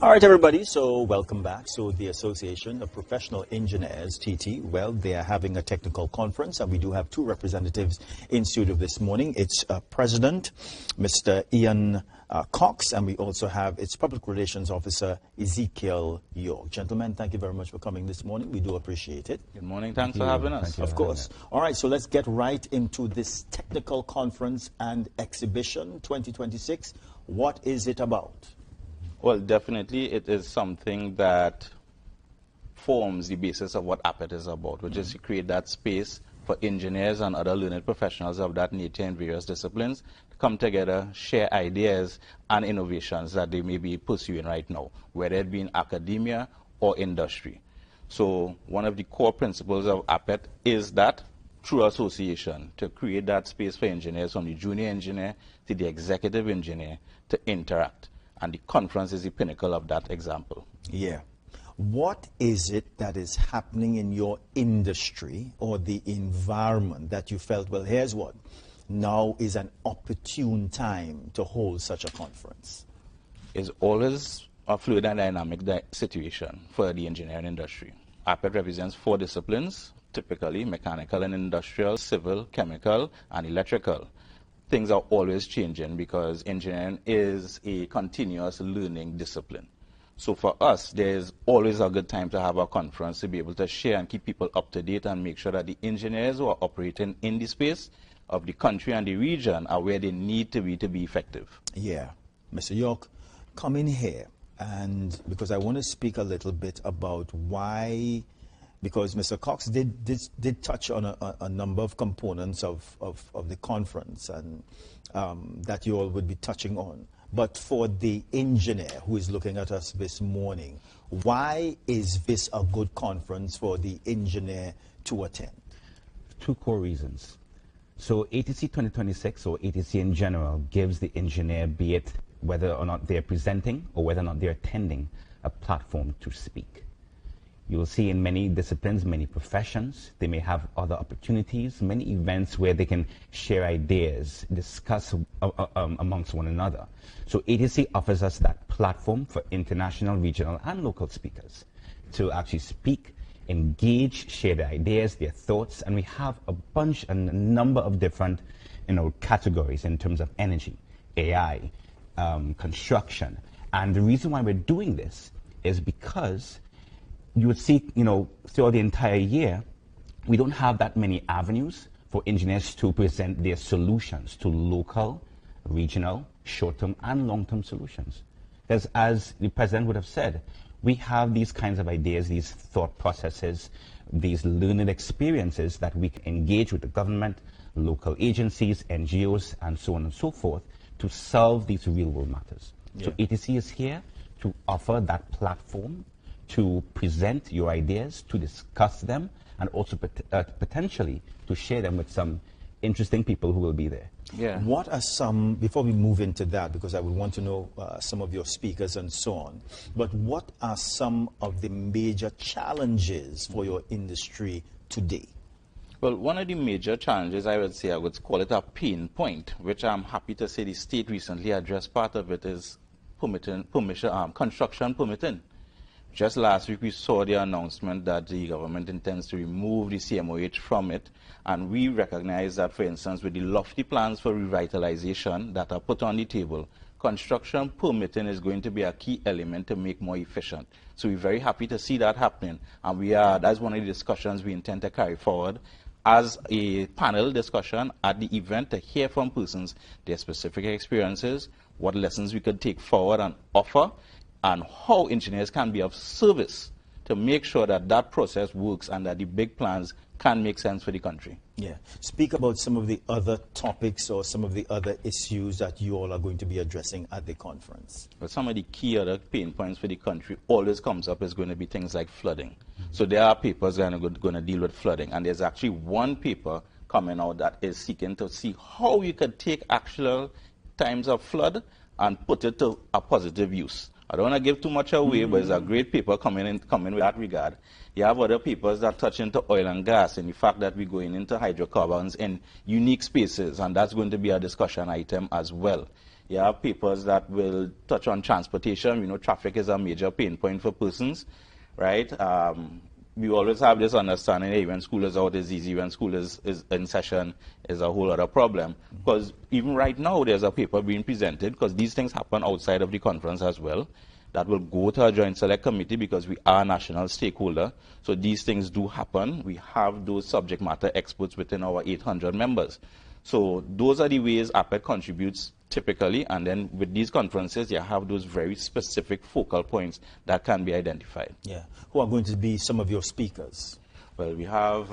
All right, everybody, so welcome back. So the Association of Professional Engineers, TT, well, they are having a technical conference, and we do have two representatives in studio this morning. It's President, Mr. Ian Cox, and we also have its Public Relations Officer, Ezekiel York. Gentlemen, thank you very much for coming this morning. We do appreciate it. Good morning. Thanks for having us. Of course. All right, so let's get right into this technical conference and exhibition 2026. What is it about? Well, definitely it is something that forms the basis of what APET is about, which is to create that space for engineers and other learned professionals of that nature in various disciplines to come together, share ideas and innovations that they may be pursuing right now, whether it be in academia or industry. So one of the core principles of APET is that through association, to create that space for engineers from the junior engineer to the executive engineer to interact. And the conference is the pinnacle of that example. Yeah. What is it that is happening in your industry or the environment that you felt, well, here's what, now is an opportune time to hold such a conference? It's always a fluid and dynamic situation for the engineering industry. APET represents 4 disciplines, typically mechanical and industrial, civil, chemical, and electrical. Things are always changing because engineering is a continuous learning discipline. So for us, there's always a good time to have a conference to be able to share and keep people up to date and make sure that the engineers who are operating in the space of the country and the region are where they need to be effective. Yeah. Mr. York, come in here, and because I want to speak a little bit about why, because Mr. Cox did touch on a number of components of the conference and that you all would be touching on. But for the engineer who is looking at us this morning, why is this a good conference for the engineer to attend? 2 core reasons. So ATC 2026, or ATC in general, gives the engineer, be it whether or not they're presenting or whether or not they're attending, a platform to speak. You will see in many disciplines, many professions, they may have other opportunities, many events where they can share ideas, discuss amongst one another. So ATC offers us that platform for international, regional, and local speakers to actually speak, engage, share their ideas, their thoughts, and we have a number of different categories in terms of energy, AI, construction. And the reason why we're doing this is because you would see, throughout the entire year, we don't have that many avenues for engineers to present their solutions to local, regional, short-term, and long-term solutions. Because as the president would have said, we have these kinds of ideas, these thought processes, these learning experiences that we can engage with the government, local agencies, NGOs, and so on and so forth to solve these real-world matters. Yeah. So ATC is here to offer that platform to present your ideas, to discuss them, and also potentially to share them with some interesting people who will be there. Yeah. What are some, before we move into that, because I would want to know some of your speakers and so on, but what are some of the major challenges for your industry today? Well, one of the major challenges, I would say, I would call it a pain point, which I'm happy to say the state recently addressed. Part of it is construction permitting. Just last week, we saw the announcement that the government intends to remove the CMOH from it, and we recognize that, for instance, with the lofty plans for revitalization that are put on the table, construction permitting is going to be a key element to make more efficient. So we're very happy to see that happening, and that's one of the discussions we intend to carry forward as a panel discussion at the event to hear from persons their specific experiences, what lessons we could take forward and offer, and how engineers can be of service to make sure that that process works and that the big plans can make sense for the country. Yeah. Speak about some of the other topics or some of the other issues that you all are going to be addressing at the conference. Well, some of the key other pain points for the country always comes up is going to be things like flooding. So there are papers that are going to deal with flooding, and there's actually one paper coming out that is seeking to see how you could take actual times of flood and put it to a positive use. I don't want to give too much away, but it's a great paper coming with that regard. You have other papers that touch into oil and gas and the fact that we're going into hydrocarbons in unique spaces, and that's going to be a discussion item as well. You have papers that will touch on transportation. We know traffic is a major pain point for persons, right? We always have this understanding, hey, when school is out, it's easy. When school is in session, is a whole other problem. Because even right now, there's a paper being presented, because these things happen outside of the conference as well, that will go to a joint select committee because we are a national stakeholder. So these things do happen. We have those subject matter experts within our 800 members. So those are the ways APET contributes typically, and then with these conferences, you have those very specific focal points that can be identified. Yeah. Who are going to be some of your speakers? Well, we have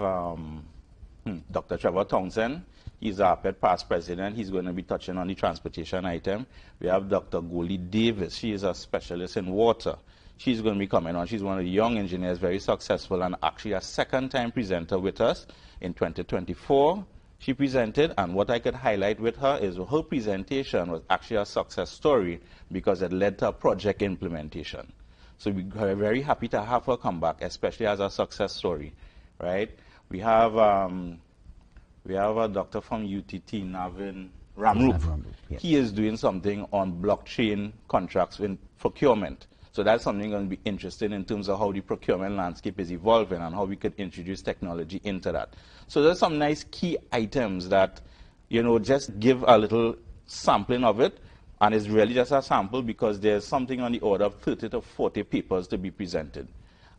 Dr. Trevor Townsend. He's the APET past president. He's going to be touching on the transportation item. We have Dr. Goldie Davis. She is a specialist in water. She's going to be coming on. She's one of the young engineers, very successful, and actually a second-time presenter with us in 2024. She presented, and what I could highlight with her is her presentation was actually a success story because it led to a project implementation. So we're very happy to have her come back, especially as a success story, right? We have a doctor from UTT, Navin Ramrup. Yes. He is doing something on blockchain contracts in procurement. So that's something going to be interesting in terms of how the procurement landscape is evolving and how we could introduce technology into that. So there's some nice key items that, you know, just give a little sampling of it. And it's really just a sample because there's something on the order of 30 to 40 papers to be presented.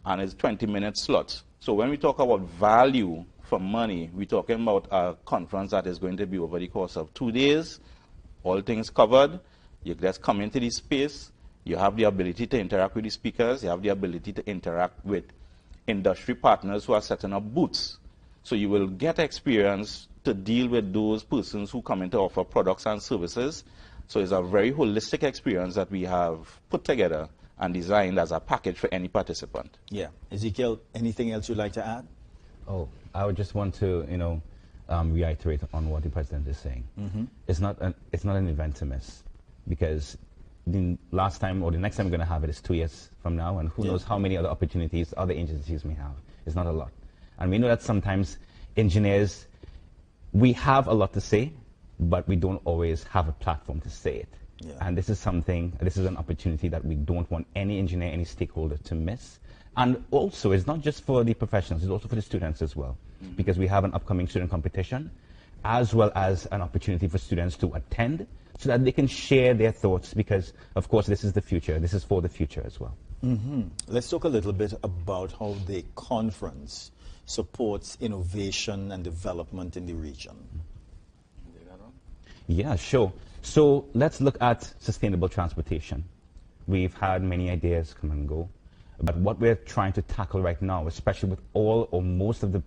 And it's 20-minute slots. So when we talk about value for money, we're talking about a conference that is going to be over the course of 2 days, all things covered. You just come into this space. You have the ability to interact with the speakers. You have the ability to interact with industry partners who are setting up booths. So you will get experience to deal with those persons who come in to offer products and services. So it's a very holistic experience that we have put together and designed as a package for any participant. Yeah. Ezekiel, anything else you'd like to add? Oh, I would just want to, reiterate on what the president is saying. It's not an event to miss, because the last time or the next time we're going to have it is 2 years from now, and who knows how many other opportunities other agencies may have. It's not a lot. And we know that sometimes engineers, we have a lot to say, but we don't always have a platform to say it. Yeah. And this is an opportunity that we don't want any engineer, any stakeholder to miss. And also, it's not just for the professionals, it's also for the students as well, because we have an upcoming student competition, as well as an opportunity for students to attend so that they can share their thoughts, because, of course, this is the future. This is for the future as well. Let's talk a little bit about how the conference supports innovation and development in the region. Yeah, sure. So let's look at sustainable transportation. We've had many ideas come and go, but what we're trying to tackle right now, especially with all or most of the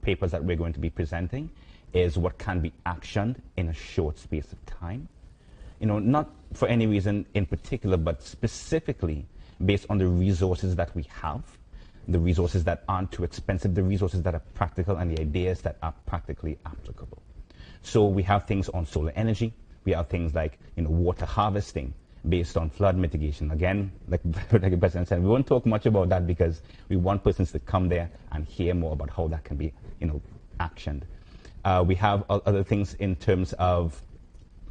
papers that we're going to be presenting, is what can be actioned in a short space of time. Not for any reason in particular, but specifically based on the resources that we have, the resources that aren't too expensive, the resources that are practical, and the ideas that are practically applicable. So we have things on solar energy. We have things like water harvesting based on flood mitigation. Again, like the president said, we won't talk much about that because we want persons to come there and hear more about how that can be actioned. We have other things in terms of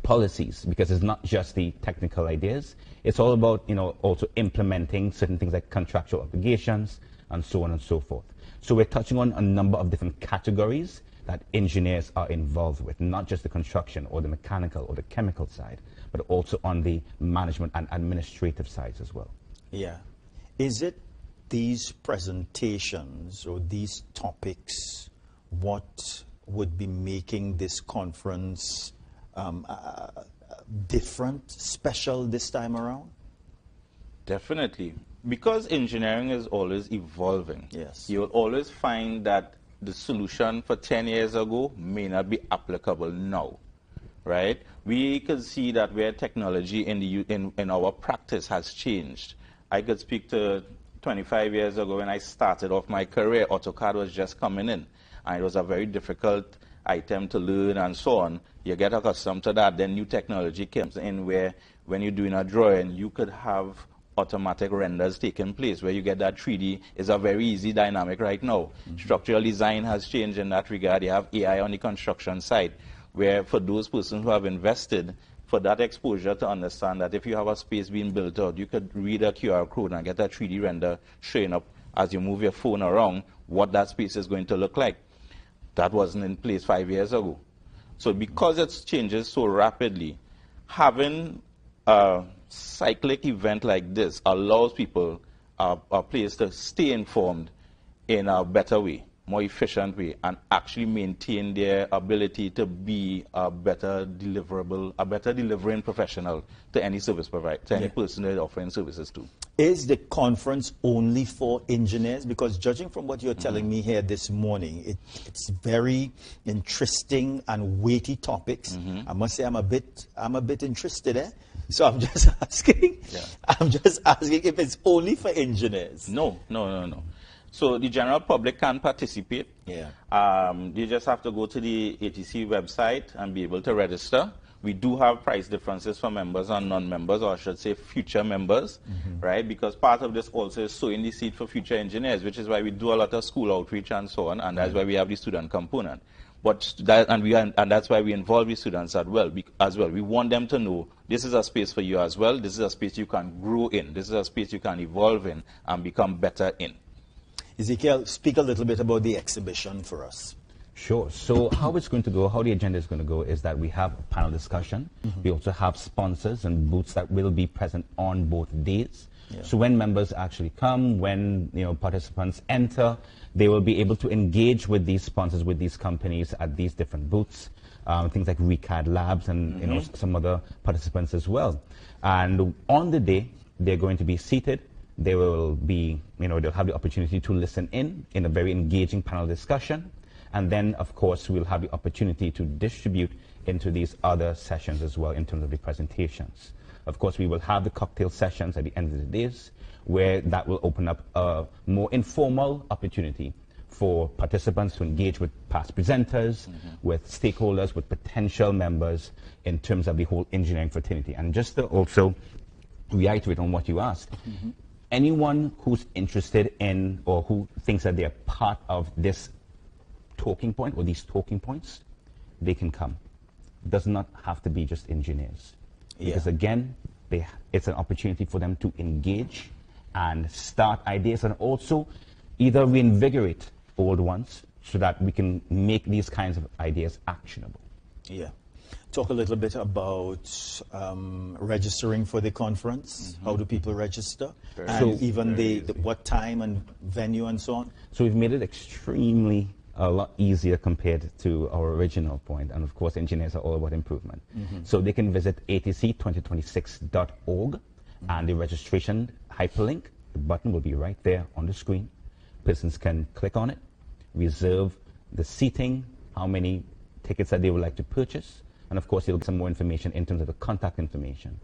policies, because it's not just the technical ideas. It's all about also implementing certain things like contractual obligations and so on and so forth. So we're touching on a number of different categories that engineers are involved with, not just the construction or the mechanical or the chemical side, but also on the management and administrative sides as well. Yeah. Is it these presentations or these topics what would be making this conference different, special this time around? Definitely. Because engineering is always evolving. Yes. You'll always find that the solution for 10 years ago may not be applicable now, right? We could see that where technology in our practice has changed. I could speak to 25 years ago when I started off my career, AutoCAD was just coming in, and it was a very difficult item to learn and so on. You get accustomed to that, then new technology comes in where when you're doing a drawing, you could have automatic renders taking place, where you get that 3D is a very easy dynamic right now. Structural design has changed in that regard. You have AI on the construction side, where for those persons who have invested, for that exposure to understand that if you have a space being built out, you could read a QR code and get a 3D render showing up as you move your phone around what that space is going to look like. That wasn't in place 5 years ago. So because it changes so rapidly, having a cyclic event like this allows people a place to stay informed in a better way, more efficient way, and actually maintain their ability to be a better delivering professional to any service provider, to any person they're offering services to. Is the conference only for engineers? Because judging from what you're telling me here this morning, it's very interesting and weighty topics. I must say I'm a bit interested. So I'm just asking. I'm just asking if it's only for engineers. No. So the general public can participate. You just have to go to the ATC website and be able to register. We do have price differences for members and non-members, or I should say future members, right? Because part of this also is sowing the seed for future engineers, which is why we do a lot of school outreach and so on, and that's why we have the student component. But that's why we involve the students as well. We want them to know this is a space for you as well. This is a space you can grow in. This is a space you can evolve in and become better in. Ezekiel, speak a little bit about the exhibition for us. Sure. So how it's going to go, how the agenda is going to go is that we have a panel discussion. We also have sponsors and booths that will be present on both days. So when members actually come, when participants enter, they will be able to engage with these sponsors, with these companies at these different booths, things like ReCAD Labs and some other participants as well. And on the day, they're going to be seated. They will be, they'll have the opportunity to listen in a very engaging panel discussion. And then, of course, we'll have the opportunity to distribute into these other sessions as well in terms of the presentations. Of course, we will have the cocktail sessions at the end of the days, where that will open up a more informal opportunity for participants to engage with past presenters, with stakeholders, with potential members in terms of the whole engineering fraternity. And just to also reiterate on what you asked, anyone who's interested in or who thinks that they're part of this talking point or these talking points, they can come. It does not have to be just engineers. Because again, it's an opportunity for them to engage and start ideas and also either reinvigorate old ones so that we can make these kinds of ideas actionable. Talk a little bit about registering for the conference. How do people register? And even what time and venue and so on? So we've made it extremely a lot easier compared to our original point. And of course, engineers are all about improvement. So they can visit ATC2026.org and the registration hyperlink, the button will be right there on the screen. Persons can click on it, reserve the seating, how many tickets that they would like to purchase, and of course, they'll get some more information in terms of the contact information.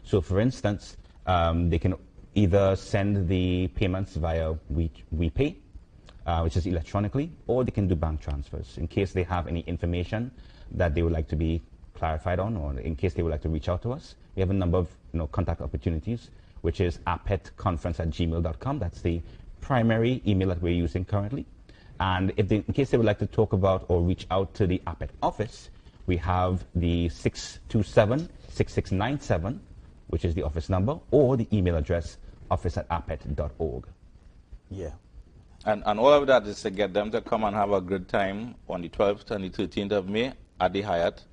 So for instance, they can either send the payments via WePay, which is electronically, or they can do bank transfers in case they have any information that they would like to be clarified on, or in case they would like to reach out to us. We have a number of contact opportunities, which is apetconference@gmail.com. That's the primary email that we're using currently. And in case they would like to talk about or reach out to the APET office, we have the 627-6697, which is the office number, or the email address, office@apet.org. And all of that is to get them to come and have a good time on the 12th and the 13th of May at the Hyatt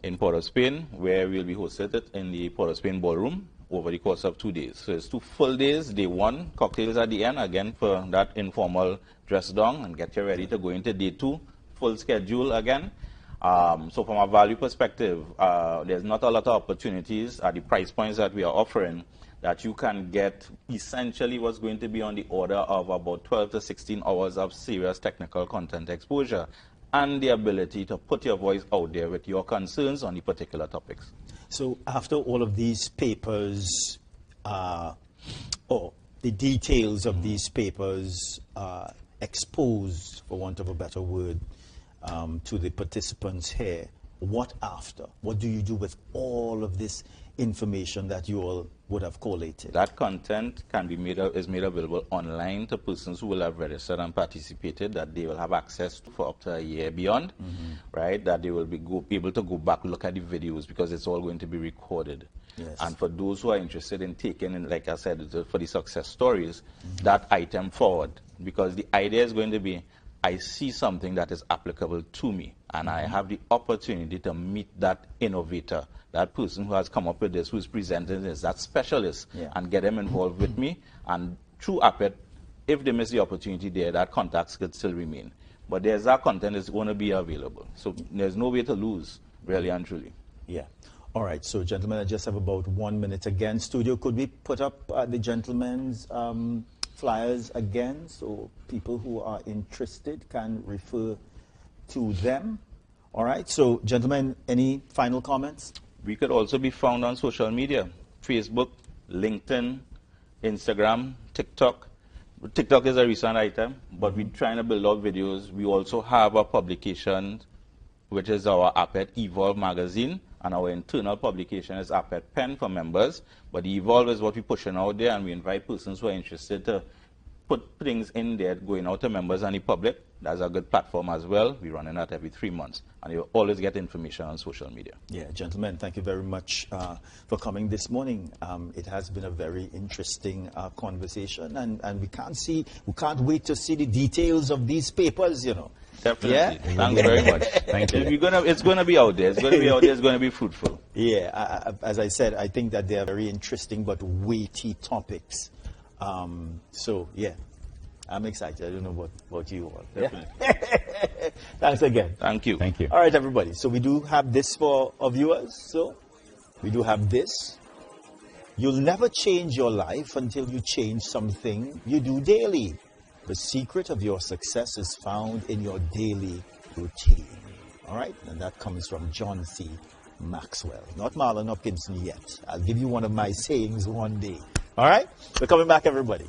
in Port of Spain, where we'll be hosted in the Port of Spain ballroom over the course of 2 days. So it's 2 full days. Day 1, cocktails at the end, again for that informal dress down and get you ready to go into day 2, full schedule again. So from a value perspective, there's not a lot of opportunities at the price points that we are offering that you can get essentially what's going to be on the order of about 12 to 16 hours of serious technical content exposure and the ability to put your voice out there with your concerns on the particular topics. So after all of these papers, or the details of these papers exposed, for want of a better word, to the participants here, what after? What do you do with all of this information that you all would have collated? That content can be is made available online to persons who will have registered and participated, that they will have access to for up to a year beyond, right? That they will be able to go back, look at the videos, because it's all going to be recorded. Yes. And for those who are interested in taking, like I said, for the success stories, that item forward, because the idea is going to be, I see something that is applicable to me, and I have the opportunity to meet that innovator, that person who has come up with this, who's presenting this, that specialist, and get them involved with me. And through APET, if they miss the opportunity there, that contacts could still remain. But there's that content is going to be available. So there's no way to lose, really and truly. Yeah. All right. So, gentlemen, I just have about 1 minute again. Studio, could we put up the gentlemen's flyers again so people who are interested can refer to them? All right. So, gentlemen, any final comments? We could also be found on social media, Facebook, LinkedIn, Instagram, TikTok. TikTok is a recent item, but we're trying to build up videos. We also have a publication, which is our APET Evolve magazine, and our internal publication is APET Pen for members. But the Evolve is what we're pushing out there, and we invite persons who are interested to put things in there going out to members and the public. That's a good platform as well. We're running that every 3 months, and you'll always get information on social media. Yeah, gentlemen, thank you very much for coming this morning. It has been a very interesting conversation, and we can't wait to see the details of these papers, you know. Definitely. Yeah? Thanks very much. Thank you. It's going to be out there. It's going to be out there. It's going to be fruitful. Yeah, as I said, I think that they are very interesting but weighty topics. So, yeah, I'm excited. I don't know about you all. Definitely. Yeah? Thanks again. Thank you. Thank you. All right, everybody. So we do have this for our viewers. So we do have this. You'll never change your life until you change something you do daily. The secret of your success is found in your daily routine. All right? And that comes from John C. Maxwell. Not Marlon Hopkinson yet. I'll give you one of my sayings one day. All right? We're coming back, everybody.